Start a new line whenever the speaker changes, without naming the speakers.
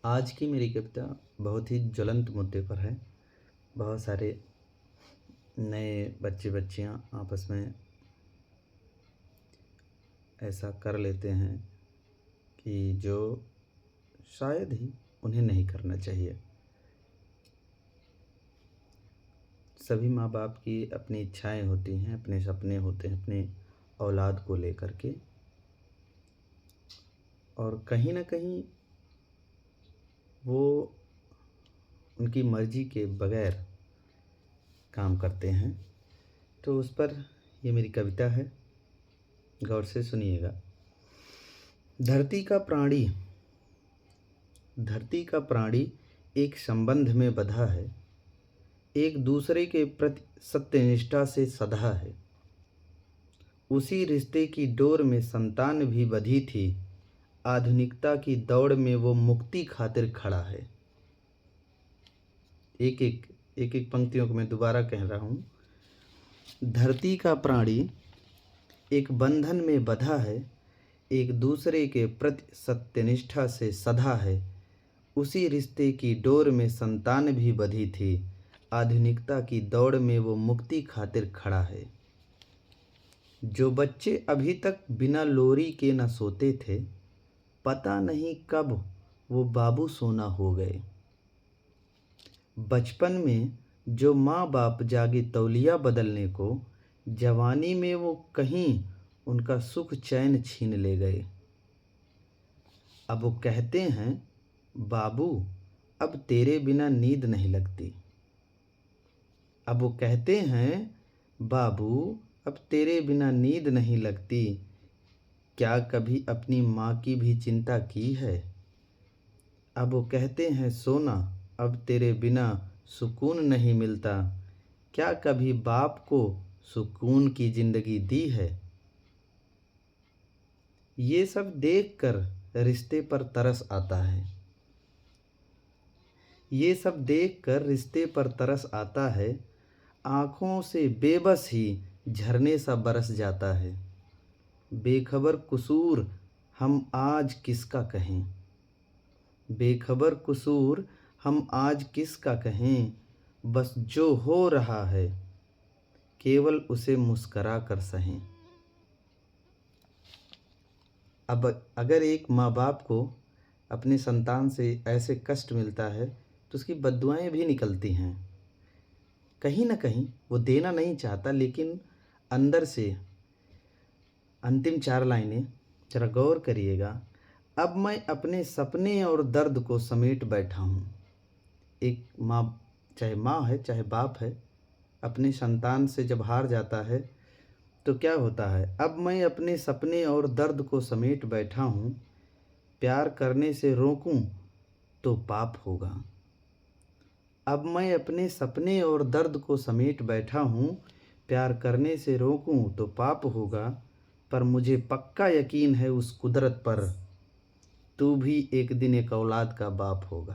आज की मेरी कविता बहुत ही ज्वलंत मुद्दे पर है। बहुत सारे नए बच्चे बच्चियां आपस में ऐसा कर लेते हैं कि जो शायद ही उन्हें नहीं करना चाहिए। सभी माँ बाप की अपनी इच्छाएं होती हैं, अपने सपने होते हैं अपने औलाद को लेकर के, और कहीं ना कहीं वो उनकी मर्जी के बगैर काम करते हैं। तो उस पर ये मेरी कविता है, गौर से सुनिएगा। धरती का प्राणी एक संबंध में बंधा है, एक दूसरे के प्रति सत्यनिष्ठा से सधा है। उसी रिश्ते की डोर में संतान भी बंधी थी, आधुनिकता की दौड़ में वो मुक्ति खातिर खड़ा है। एक एक पंक्तियों को मैं दोबारा कह रहा हूँ। धरती का प्राणी एक बंधन में बंधा है, एक दूसरे के प्रति सत्यनिष्ठा से सधा है। उसी रिश्ते की डोर में संतान भी बंधी थी, आधुनिकता की दौड़ में वो मुक्ति खातिर खड़ा है। जो बच्चे अभी तक बिना लोरी के न सोते थे, पता नहीं कब वो बाबू सोना हो गए। बचपन में जो माँ बाप जागे तौलिया बदलने को, जवानी में वो कहीं उनका सुख चैन छीन ले गए। अब वो कहते हैं, बाबू अब तेरे बिना नींद नहीं लगती। अब वो कहते हैं, बाबू अब तेरे बिना नींद नहीं लगती। क्या कभी अपनी माँ की भी चिंता की है? अब वो कहते हैं, सोना अब तेरे बिना सुकून नहीं मिलता। क्या कभी बाप को सुकून की ज़िंदगी दी है? ये सब देखकर रिश्ते पर तरस आता है। ये सब देखकर रिश्ते पर तरस आता है। आँखों से बेबस ही झरने सा बरस जाता है। बेखबर कसूर हम आज किसका कहें? बेखबर कसूर हम आज किसका कहें? बस जो हो रहा है केवल उसे मुस्करा कर सहें। अब अगर एक माँ बाप को अपने संतान से ऐसे कष्ट मिलता है तो उसकी बद्दुआएं भी निकलती हैं। कहीं ना कहीं वो देना नहीं चाहता, लेकिन अंदर से अंतिम 4 लाइनें जरा गौर करिएगा। अब मैं अपने सपने और दर्द को समेट बैठा हूँ। एक माँ, चाहे माँ है चाहे बाप है, अपने संतान से जब हार जाता है तो क्या होता है? अब मैं अपने सपने और दर्द को समेट बैठा हूँ। प्यार करने से रोकूं तो पाप होगा। अब मैं अपने सपने और दर्द को समेट बैठा हूँ। प्यार करने से रोकूं तो पाप होगा। पर मुझे पक्का यकीन है उस कुदरत पर, तू भी एक दिन एक औलाद का बाप होगा।